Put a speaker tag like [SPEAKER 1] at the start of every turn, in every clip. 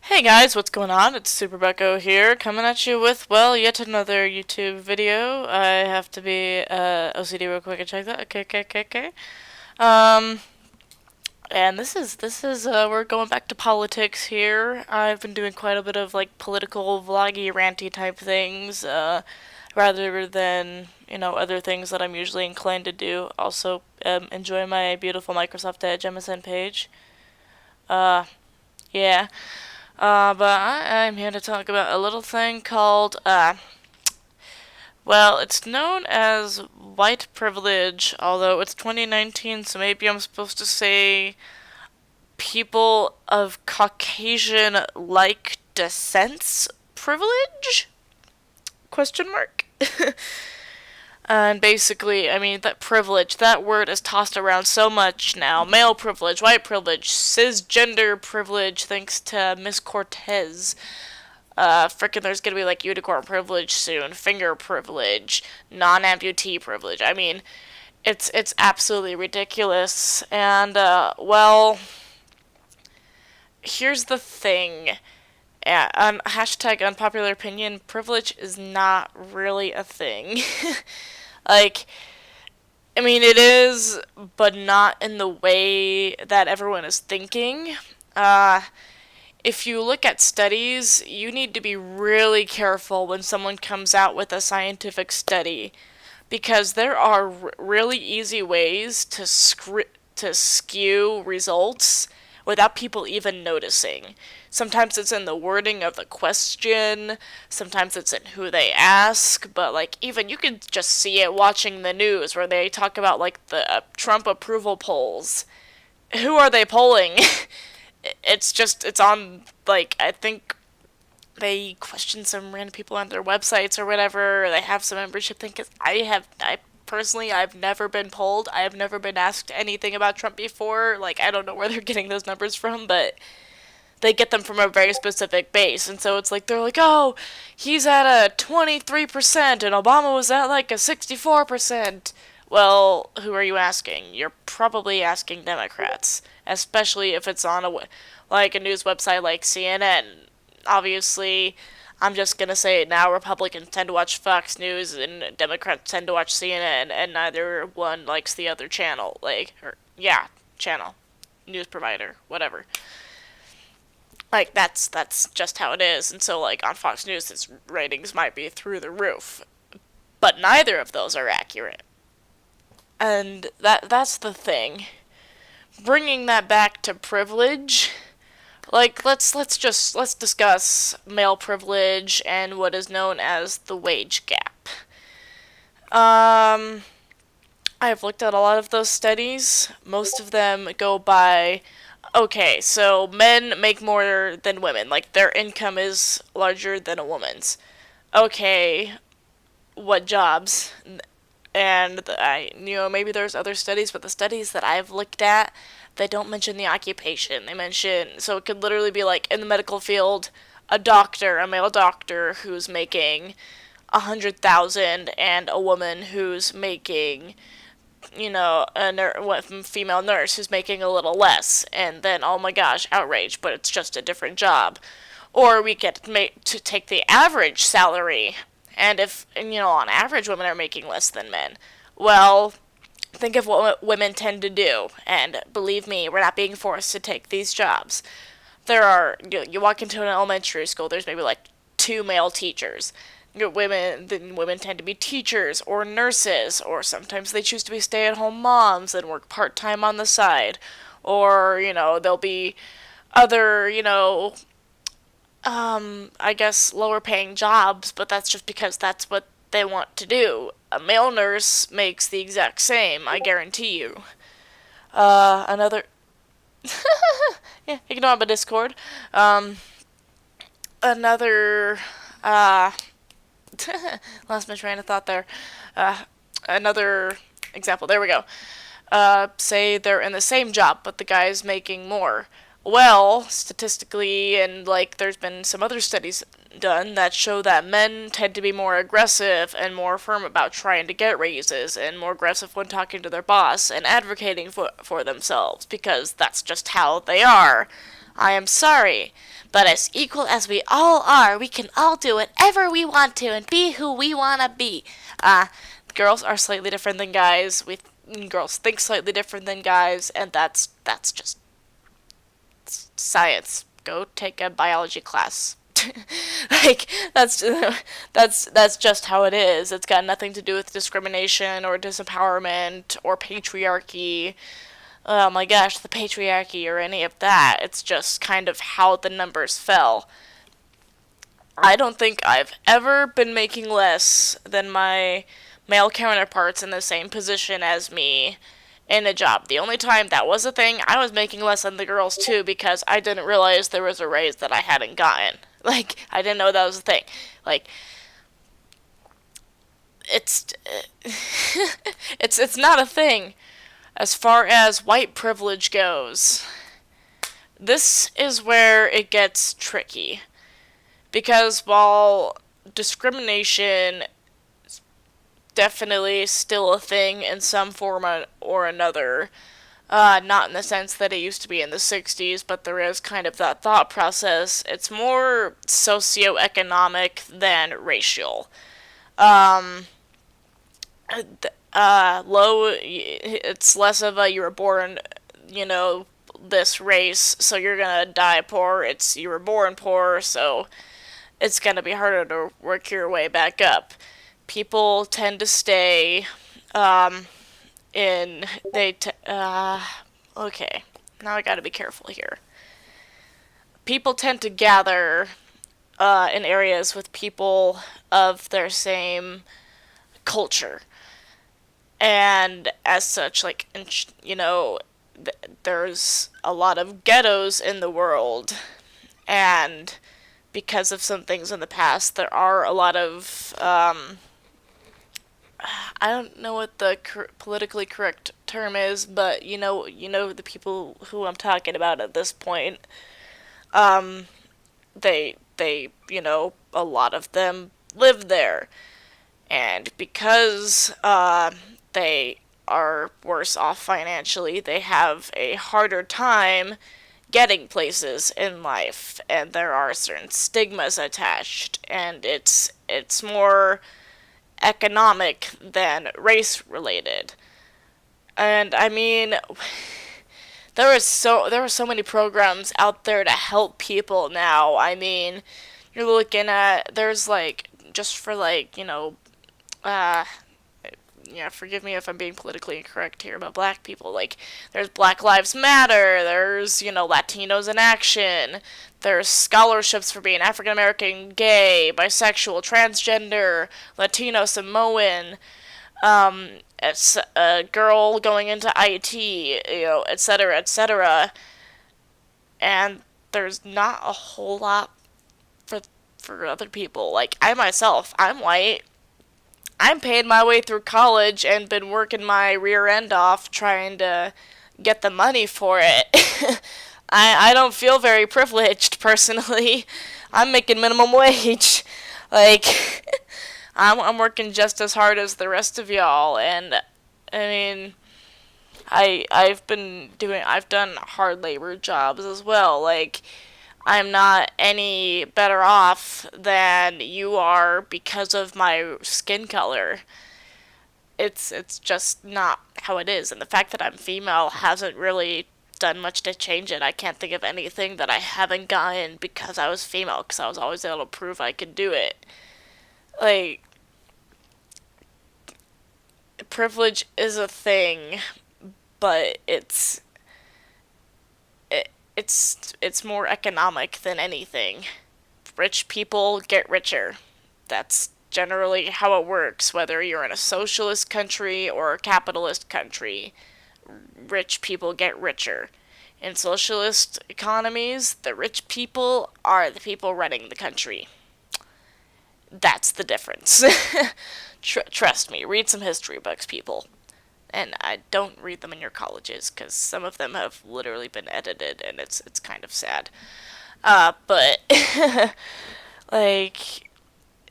[SPEAKER 1] Hey guys, what's going on? It's Super Bucko here, coming at you with, well, yet another YouTube video. I have to be OCD real quick and check that. Okay. Um, and this is we're going back to politics here. I've been doing quite a bit of like political vloggy, ranty type things, rather than other things that I'm usually inclined to do. Also, enjoy my beautiful Microsoft Edge MSN page. Uh, yeah. But I'm here to talk about a little thing called, well, it's known as white privilege, although it's 2019, so maybe I'm supposed to say people of Caucasian-like descents privilege? Question mark? And basically, I mean, that privilege, that word is tossed around so much now. Male privilege, white privilege, cisgender privilege, thanks to Miss Cortez. Frickin' there's gonna be like unicorn privilege soon, finger privilege, non-amputee privilege. I mean, it's absolutely ridiculous. And well, here's the thing. Yeah, hashtag unpopular opinion. Privilege is not really a thing. Like, I mean, it is, but not in the way that everyone is thinking. Uh, if you look at studies, you need to be really careful when someone comes out with a scientific study because there are really easy ways to skew results without people even noticing. Sometimes it's in the wording of the question, sometimes it's in who they ask, but like even you can just see it watching the news where they talk about like the Trump approval polls. Who are they polling? It's on like I think they question some random people on their websites or whatever. Or they have some membership thing. Cause I personally, I've never been polled. I have never been asked anything about Trump before. Like, I don't know where they're getting those numbers from, but they get them from a very specific base. And so it's like, they're like, oh, he's at a 23%, and Obama was at like a 64%. Well, who are you asking? You're probably asking Democrats, especially if it's on like a news website like CNN. Obviously, I'm just gonna say it now. Republicans tend to watch Fox News, and Democrats tend to watch CNN, and neither one likes the other channel. Like, or yeah, channel, news provider, whatever. Like that's just how it is. And so like on Fox News, its ratings might be through the roof, but neither of those are accurate. And that's the thing. Bringing that back to privilege, like let's discuss male privilege and what is known as the wage gap. Um I've looked at a lot of those studies. Most of them go by, okay, so men make more than women, like their income is larger than a woman's. Okay, what jobs? And maybe there's other studies, but the studies that I've looked at, they don't mention the occupation. They mention, so it could literally be like in the medical field, a doctor, a male doctor who's making 100,000, and a woman who's making, a female nurse who's making a little less, and then oh my gosh, outrage, but it's just a different job. Or we get to take the average salary, and if on average women are making less than men, well, think of what women tend to do, and believe me, we're not being forced to take these jobs. You walk into an elementary school, there's maybe like two male teachers. Women tend to be teachers or nurses, or sometimes they choose to be stay-at-home moms and work part-time on the side, or there'll be other I guess lower paying jobs, but that's just because that's what they want to do. A male nurse makes the exact same, I guarantee you. Another yeah, ignore my Discord. Another lost my train of thought there. Another example. There we go. Say they're in the same job, but the guy's making more. Well, statistically, and like there's been some other studies done that show that men tend to be more aggressive and more firm about trying to get raises, and more aggressive when talking to their boss and advocating for themselves, because that's just how they are. I am sorry, but as equal as we all are, we can all do whatever we want to and be who we want to be. Uh, Girls are slightly different than guys. Girls think slightly different than guys, and that's just science. Go take a biology class. Like that's just how it is. It's got nothing to do with discrimination or disempowerment or patriarchy. Oh my gosh, the patriarchy or any of that. It's just kind of how the numbers fell. I don't think I've ever been making less than my male counterparts in the same position as me in a job. The only time that was a thing, I was making less than the girls too because I didn't realize there was a raise that I hadn't gotten. Like, I didn't know that was a thing. Like, it's it's not a thing as far as white privilege goes. This is where it gets tricky because while discrimination is definitely still a thing in some form or another, not in the sense that it used to be in the 60s, but there is kind of that thought process. It's more socioeconomic than racial. Um, it's less of a you were born, you know, this race, so you're gonna die poor. It's you were born poor, so it's gonna be harder to work your way back up. People tend to stay um, in okay. Now I gotta be careful here. People tend to gather in areas with people of their same culture, and as such, like, you know, there's a lot of ghettos in the world, and because of some things in the past, there are a lot of I don't know what the politically correct term is, but you know the people who I'm talking about at this point. Um, a lot of them live there, and because they are worse off financially, they have a harder time getting places in life, and there are certain stigmas attached, and it's more economic than race related. And I mean, there are so many programs out there to help people now. I mean, you're looking at there's like just for like, uh yeah, forgive me if I'm being politically incorrect here about black people. Like, there's Black Lives Matter, there's, Latinos in Action, there's scholarships for being African American, gay, bisexual, transgender, Latino, Samoan, it's a girl going into IT, etc., etc. And there's not a whole lot for other people. Like, I myself, I'm white. I'm paying my way through college and been working my rear end off trying to get the money for it. I don't feel very privileged personally. I'm making minimum wage. Like, I'm working just as hard as the rest of y'all, and I mean, I've done hard labor jobs as well. Like, I'm not any better off than you are because of my skin color. It's just not how it is, and the fact that I'm female hasn't really done much to change it. I can't think of anything that I haven't gotten because I was female, because I was always able to prove I could do it. Like, privilege is a thing, but it's more economic than anything. Rich people get richer. That's generally how it works, whether you're in a socialist country or a capitalist country. Rich people get richer. In socialist economies, the rich people are the people running the country. That's the difference. Trust me, read some history books, people. And I don't read them in your colleges because some of them have literally been edited, and it's kind of sad. But like,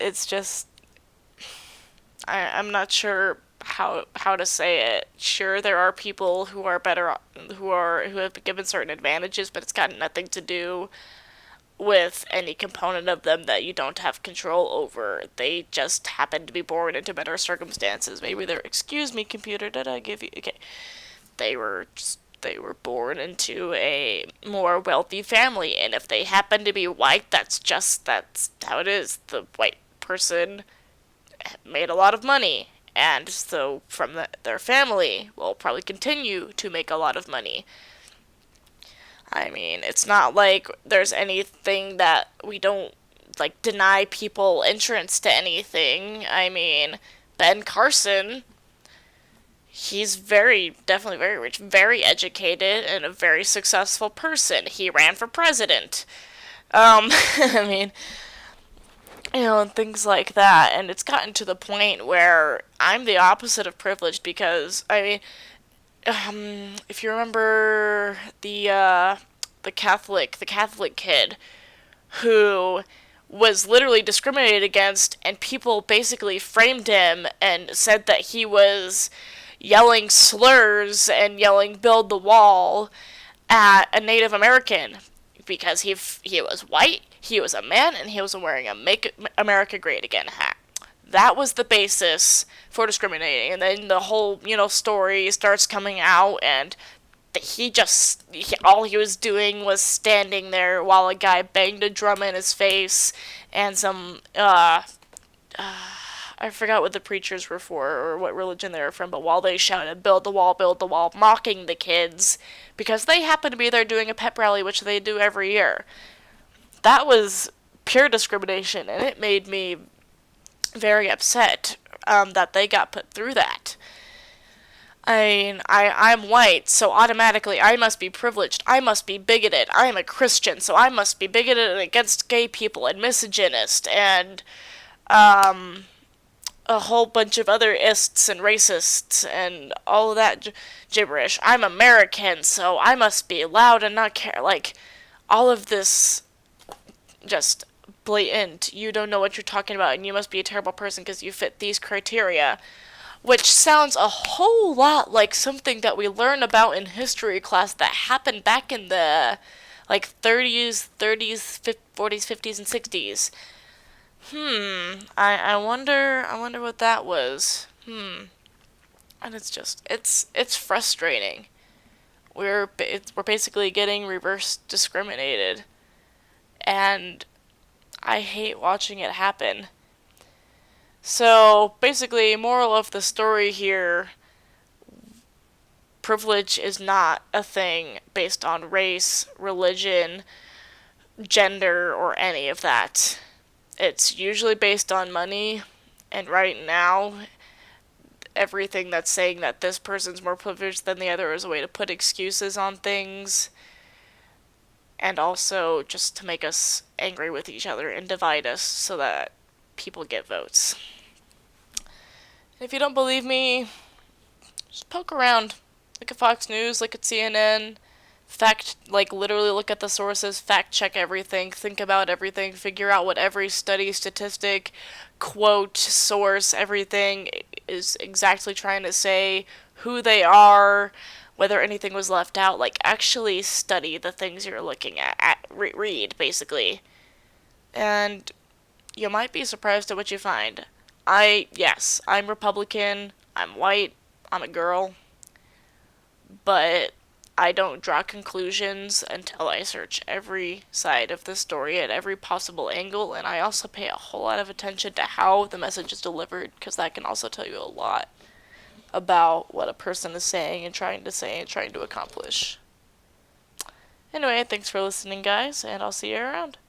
[SPEAKER 1] it's just I'm not sure how to say it. Sure, there are people who are better, who have been given certain advantages, but it's got nothing to do with any component of them that you don't have control over. They just happen to be born into better circumstances. Maybe they're, excuse me, computer, did I give you, okay. They were born into a more wealthy family, and if they happen to be white, that's how it is. The white person made a lot of money, and so from their family will probably continue to make a lot of money. I mean, it's not like there's anything that we don't, like, deny people entrance to anything. I mean, Ben Carson, he's definitely very rich, very educated, and a very successful person. He ran for president. I mean, and things like that. And it's gotten to the point where I'm the opposite of privileged because, I mean, if you remember the Catholic kid who was literally discriminated against, and people basically framed him and said that he was yelling slurs and yelling "build the wall" at a Native American because he was white, he was a man, and he was wearing a "Make America Great Again" hat. That was the basis for discriminating, and then the whole story starts coming out, and all he was doing was standing there while a guy banged a drum in his face, and some I forgot what the preachers were for or what religion they were from, but while they shouted build the wall," mocking the kids because they happened to be there doing a pep rally, which they do every year. That was pure discrimination, and it made me very upset that they got put through that. I'm white, so automatically I must be privileged. I must be bigoted. I am a Christian, so I must be bigoted against gay people and misogynist and a whole bunch of other ists and racists and all of that gibberish. I'm American, so I must be loud and not care. Like, all of this just blatant, you don't know what you're talking about, and you must be a terrible person because you fit these criteria. Which sounds a whole lot like something that we learn about in history class that happened back in the, like, 30s, 40s, 50s, and 60s. I wonder what that was. And it's frustrating. We're basically getting reverse discriminated, and I hate watching it happen. So, basically, moral of the story here, privilege is not a thing based on race, religion, gender, or any of that. It's usually based on money, and right now, everything that's saying that this person's more privileged than the other is a way to put excuses on things, and also just to make us angry with each other and divide us so that people get votes. If you don't believe me, just poke around. Look at Fox News, look at CNN, literally look at the sources, fact check everything, think about everything, figure out what every study, statistic, quote, source, everything is exactly trying to say, who they are, whether anything was left out. Like, actually study the things you're looking at read, basically. And you might be surprised at what you find. Yes, I'm Republican, I'm white, I'm a girl, but I don't draw conclusions until I search every side of the story at every possible angle, and I also pay a whole lot of attention to how the message is delivered, because that can also tell you a lot about what a person is saying and trying to say and trying to accomplish. Anyway, thanks for listening, guys, and I'll see you around.